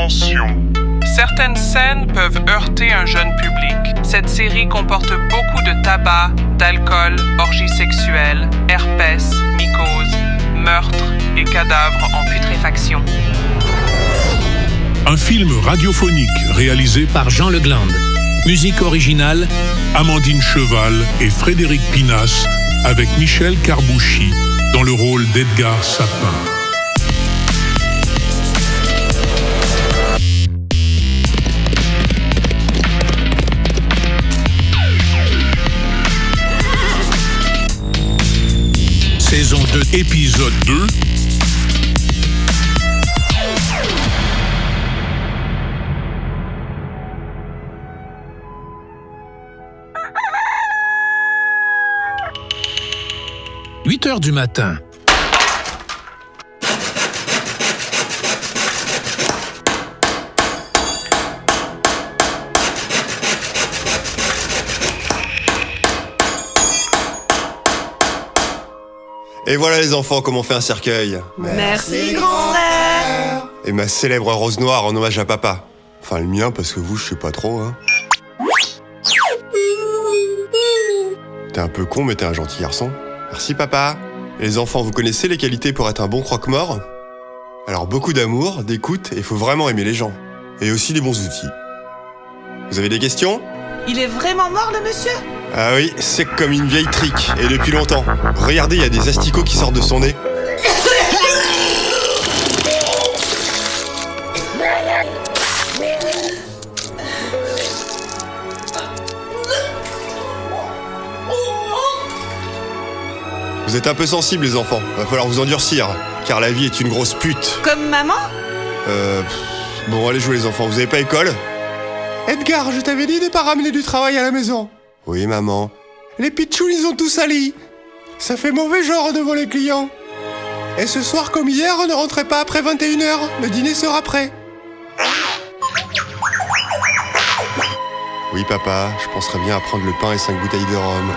Attention. Certaines scènes peuvent heurter un jeune public. Cette série comporte beaucoup de tabac, d'alcool, orgies sexuelles, herpès, mycoses, meurtres et cadavres en putréfaction. Un film radiophonique réalisé par Jean Leglande. Musique originale, Amandine Cheval et Frédéric Pinas avec Michel Carbouchy dans le rôle d'Edgar Sapin. Saison 2, épisode 2. « 8h du matin. Et voilà les enfants, comment on fait un cercueil. Merci grand frère. Et ma célèbre rose noire en hommage à papa. Enfin le mien parce que vous je sais pas trop hein. T'es un peu con mais t'es un gentil garçon. Merci papa. Et les enfants, vous connaissez les qualités pour être un bon croque-mort? Alors beaucoup d'amour, d'écoute et il faut vraiment aimer les gens. Et aussi des bons outils. Vous avez des questions? Il est vraiment mort le monsieur? Ah oui, c'est comme une vieille trique, et depuis longtemps. Regardez, il y a des asticots qui sortent de son nez. Vous êtes un peu sensibles les enfants, va falloir vous endurcir, car la vie est une grosse pute. Comme maman? Bon allez jouer les enfants, vous avez pas école? Edgar, je t'avais dit de pas ramener du travail à la maison. Oui maman. Les pitchouns ils ont tout sali. Ça fait mauvais genre devant les clients. Et ce soir comme hier, ne rentrez pas après 21h, le dîner sera prêt. Oui papa, je penserais bien à prendre le pain et 5 bouteilles de rhum.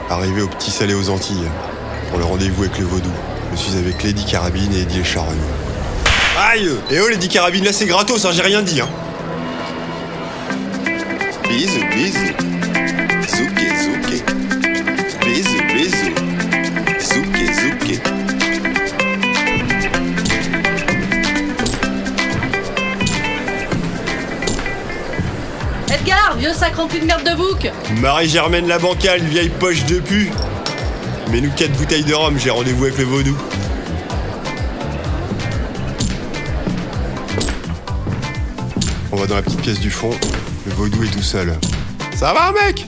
Arrivé au Petit Salé aux Antilles, pour le rendez-vous avec le vaudou. Je suis avec Lady Carabine et Eddie et Charogne. Aïe! Eh oh Lady Carabine, là c'est gratos, hein, j'ai rien dit, hein. Bisous, bisous. Zouké, zouké. Bisous, bisous. Zouké, zouké. Edgar, vieux sac rempli de merde de bouc! Marie-Germaine la bancale, vieille poche de pu. Mets-nous 4 bouteilles de rhum, j'ai rendez-vous avec le vaudou. On va dans la petite pièce du fond, le vaudou est tout seul. Ça va mec?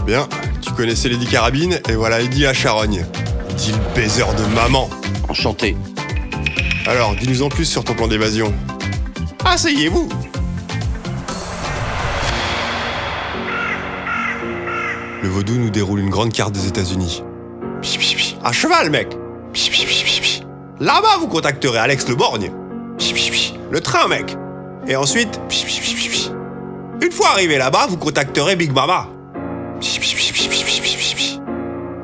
Bien, tu connaissais Lady Carabine, et voilà Eddie la charogne. Eddie le baiser de maman. Enchanté. Alors, dis-nous en plus sur ton plan d'évasion. Asseyez-vous. Le vaudou nous déroule une grande carte des États-Unis. À cheval, mec. Là-bas, vous contacterez Alex Le Borgne. Le train, mec. Et ensuite, une fois arrivé là-bas, vous contacterez Big Mama.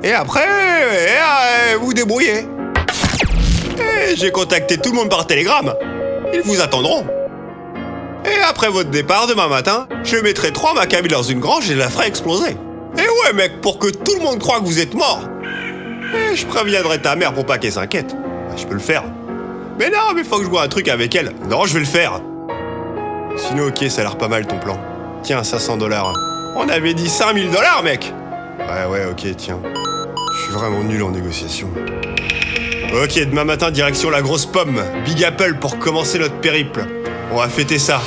Et après, vous débrouillez. Et j'ai contacté tout le monde par télégramme. Ils vous attendront. Et après votre départ demain matin, je mettrai 3 macabres dans une grange et la ferai exploser. Et ouais mec, pour que tout le monde croie que vous êtes mort. Et je préviendrai ta mère pour pas qu'elle s'inquiète. Je peux le faire. Mais non, mais faut que je vois un truc avec elle. Non, je vais le faire. Sinon ok, ça a l'air pas mal ton plan. Tiens, $500. On avait dit $5000 mec. Ouais, ok, tiens. Je suis vraiment nul en négociation. Ok, demain matin, direction la grosse pomme. Big Apple pour commencer notre périple. On va fêter ça.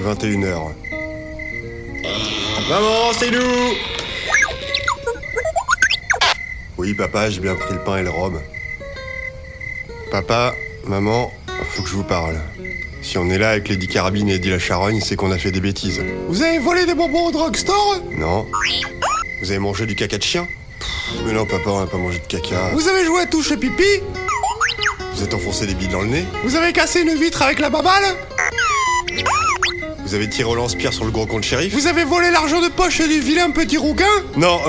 21h. Maman, c'est nous! Oui, papa, j'ai bien pris le pain et le rhum. Papa, maman, faut que je vous parle. Si on est là avec Lady Carabine et Eddie la Charogne, c'est qu'on a fait des bêtises. Vous avez volé des bonbons au drugstore? Non. Vous avez mangé du caca de chien? Mais non, papa, on n'a pas mangé de caca. Vous avez joué à touche et pipi? Vous êtes enfoncé des billes dans le nez? Vous avez cassé une vitre avec la baballe? Vous avez tiré au lance-pierre sur le gros compte shérif? Vous avez volé l'argent de poche du vilain petit rouquin? Non,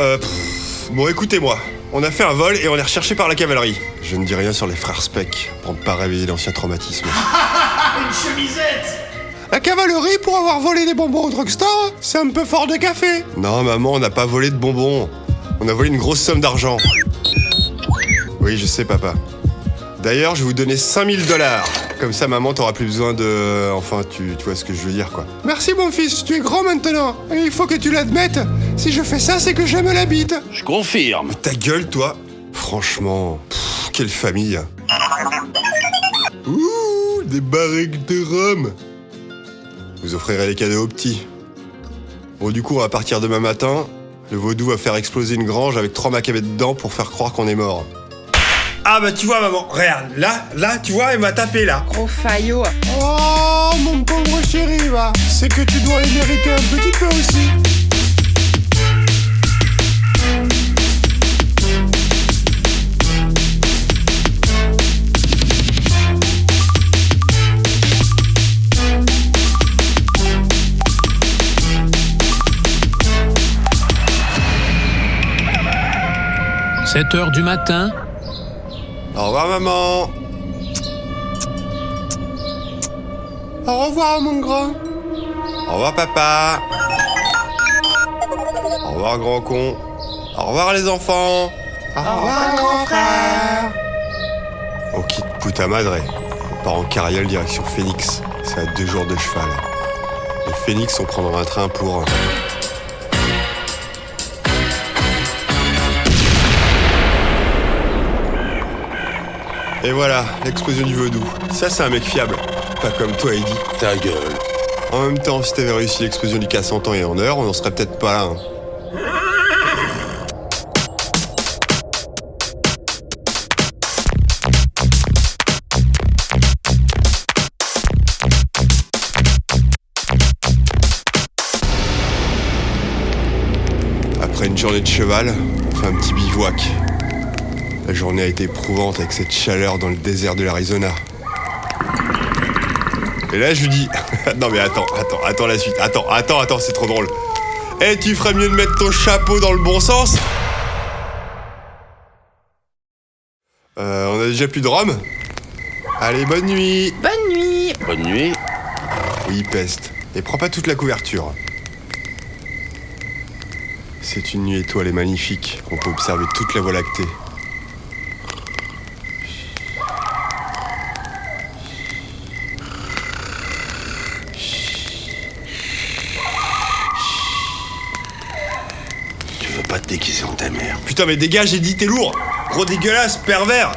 bon, écoutez-moi. On a fait un vol et on est recherché par la cavalerie. Je ne dis rien sur les frères Speck, pour ne pas réveiller l'ancien traumatisme. Une chemisette! La cavalerie pour avoir volé des bonbons au drugstore? C'est un peu fort de café. Non, maman, on n'a pas volé de bonbons. On a volé une grosse somme d'argent. Oui, je sais, papa. D'ailleurs, je vais vous donner 5000 $. Comme ça, maman, t'auras plus besoin de... Enfin, tu vois ce que je veux dire, quoi. Merci, mon fils, tu es grand maintenant. Et il faut que tu l'admettes. Si je fais ça, c'est que j'aime la bite. Je confirme. Ta gueule, toi. Franchement, quelle famille. Ouh, des barriques de rhum. Vous offrirez les cadeaux aux petits. Bon, du coup, à partir de demain matin, le vaudou va faire exploser une grange avec 3 macabées dedans pour faire croire qu'on est mort. Ah bah tu vois maman, regarde, là, tu vois, elle m'a tapé là. Gros faillot. Oh mon pauvre chéri, va. C'est que tu dois les mériter un petit peu aussi. « 7h du matin. Au revoir maman. Au revoir mon grand. Au revoir papa. Au revoir grand con. Au revoir les enfants. Au revoir grand frère. On quitte Puta Madre. On part en carriole direction Phoenix. C'est à 2 jours de cheval. De Phoenix, on prendra un train pour... Et voilà, l'explosion du vaudou. Ça, c'est un mec fiable. Pas comme toi, Eddie. Ta gueule. En même temps, si t'avais réussi l'explosion du casse en temps et en heure, on en serait peut-être pas là. Hein. Après une journée de cheval, on fait un petit bivouac. La journée a été éprouvante avec cette chaleur dans le désert de l'Arizona. Et là, je lui dis... Non mais attends la suite. Attends, c'est trop drôle. Eh, tu ferais mieux de mettre ton chapeau dans le bon sens. On a déjà plus de rhum. Allez, bonne nuit. Bonne nuit. Bonne nuit. Oui, peste. Et prends pas toute la couverture. C'est une nuit étoilée magnifique. On peut observer toute la Voie lactée. Pas te déguiser en ta mère. Putain mais dégage, j'ai dit, t'es lourd. Gros dégueulasse, pervers.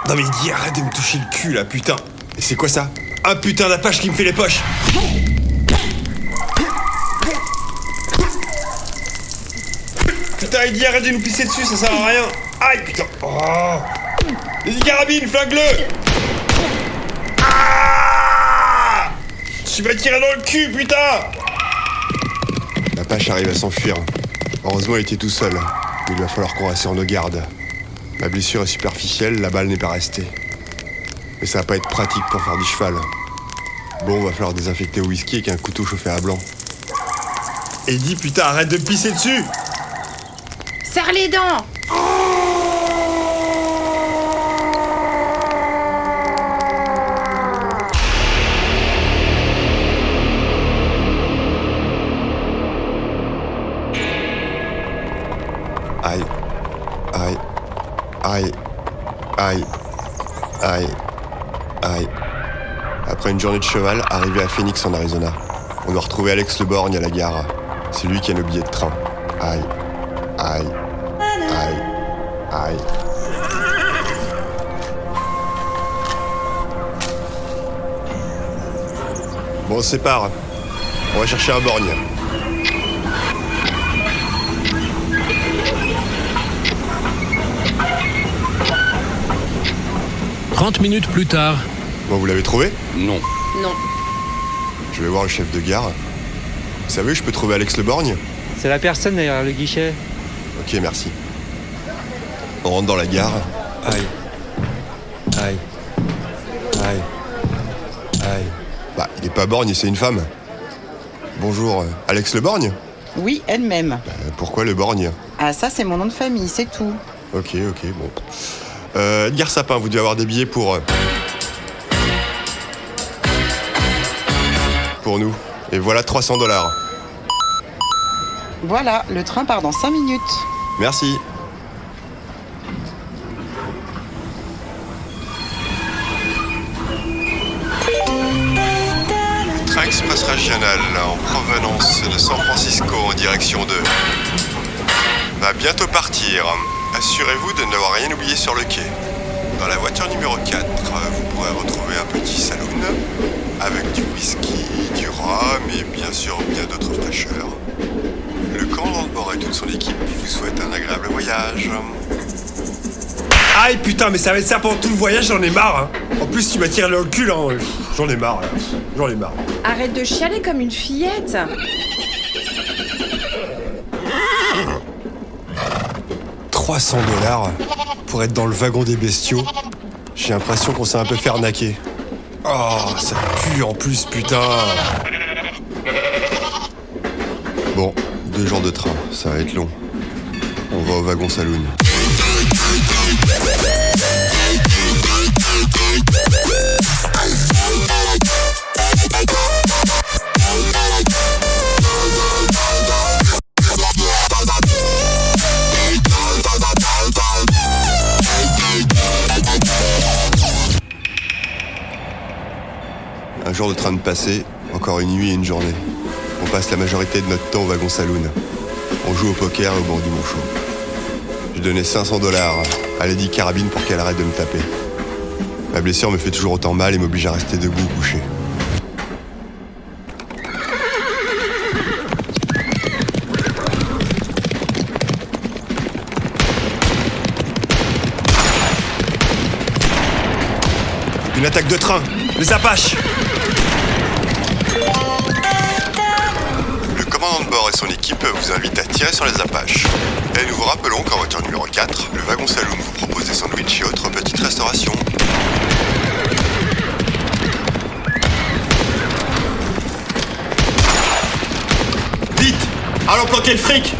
Non mais dis, arrête de me toucher le cul là, putain. Et c'est quoi ça? Un putain d'apache qui me fait les poches. Putain Eddie, arrête de nous pisser dessus, ça sert à rien. Aïe putain. Oh. Les carabines, flingue-le. Ah, tu m'as tiré dans le cul, putain. L'apache arrive à s'enfuir. Heureusement, il était tout seul. Mais il va falloir qu'on rassure nos gardes. Ma blessure est superficielle, la balle n'est pas restée. Mais ça va pas être pratique pour faire du cheval. Bon, va falloir désinfecter au whisky avec un couteau chauffé à blanc. Eddie, putain, arrête de me pisser dessus. Serre les dents. Aïe. Aïe. Aïe. Aïe. Aïe. Aïe. Après une journée de cheval, arrivé à Phoenix en Arizona, on doit retrouver Alex Le Borgne à la gare. C'est lui qui a nos billets de train. Aïe. Aïe. Aïe. Aïe. Bon, on se sépare. On va chercher un borgne. « 30 minutes plus tard. Bon, vous l'avez trouvé? Non. Non. Je vais voir le chef de gare. Vous savez, je peux trouver Alex Le Borgne? C'est la personne derrière le guichet. Ok, merci. On rentre dans la gare. Aïe. Aïe. Aïe. Aïe. Bah, il est pas borgne, c'est une femme. Bonjour, Alex Le Borgne? Oui, elle-même. Pourquoi Le Borgne? Ah, ça, c'est mon nom de famille, c'est tout. Ok, bon. Edgar Sapin, vous devez avoir des billets pour nous. Et voilà 300 $. Voilà, le train part dans 5 minutes. Merci. Train express régional en provenance de San Francisco en direction de... va bientôt partir. Assurez-vous de n'avoir rien oublié sur le quai. Dans la voiture numéro 4, vous pourrez retrouver un petit saloon avec du whisky, du rhum et bien sûr bien d'autres fraîcheurs. Le commandant de bord et toute son équipe vous souhaitent un agréable voyage. Aïe putain, mais ça va être ça pendant tout le voyage, j'en ai marre hein. En plus tu m'as tiré le cul hein. J'en ai marre là. J'en ai marre. Arrête de chialer comme une fillette. 300 $ pour être dans le wagon des bestiaux. J'ai l'impression qu'on s'est un peu fait arnaquer. Oh, ça pue en plus, putain. Bon, 2 jours de train, ça va être long. On va au wagon saloon. Un jour de train de passer, encore une nuit et une journée. On passe la majorité de notre temps au wagon saloon. On joue au poker au bord du Manchot. Je donnais 500 $ à Lady Carabine pour qu'elle arrête de me taper. Ma blessure me fait toujours autant mal et m'oblige à rester debout couché. Une attaque de train! Les Apaches! Le commandant de bord et son équipe vous invitent à tirer sur les Apaches. Et nous vous rappelons qu'en voiture numéro 4, le wagon saloon vous propose des sandwichs et autres petites restaurations. Vite! Allons planquer le fric!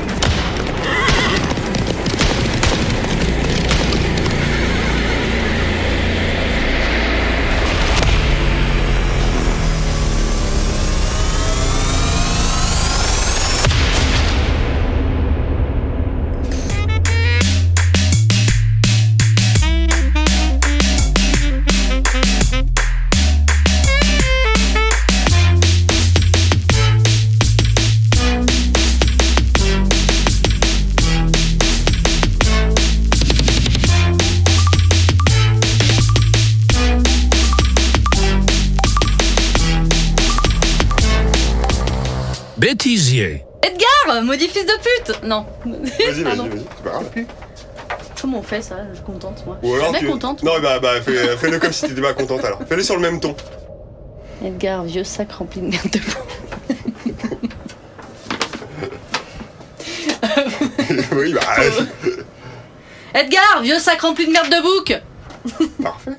Bêtisier. Edgar, maudit fils de pute. Non. Vas-y, Pardon. c'est pas grave. Comment on fait ça? Je suis contente, moi. Ou Je suis alors jamais contente. Non, bah fais-le comme si t'étais pas contente alors. Fais-le sur le même ton. Edgar, vieux sac rempli de merde de boue. Oui, bah... Edgar, vieux sac rempli de merde de bouc. Parfait.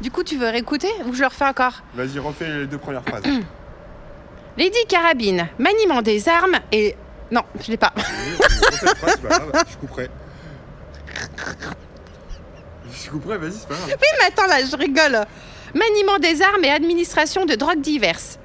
Du coup, tu veux réécouter ou je le refais encore? Vas-y, refais les 2 premières phrases. Lady Carabine, maniement des armes et... Non, je l'ai pas. Refais la phrase, c'est pas grave, je couperai. Je couperai, vas-y, c'est pas grave. Oui, mais attends, là, je rigole. Maniement des armes et administration de drogues diverses.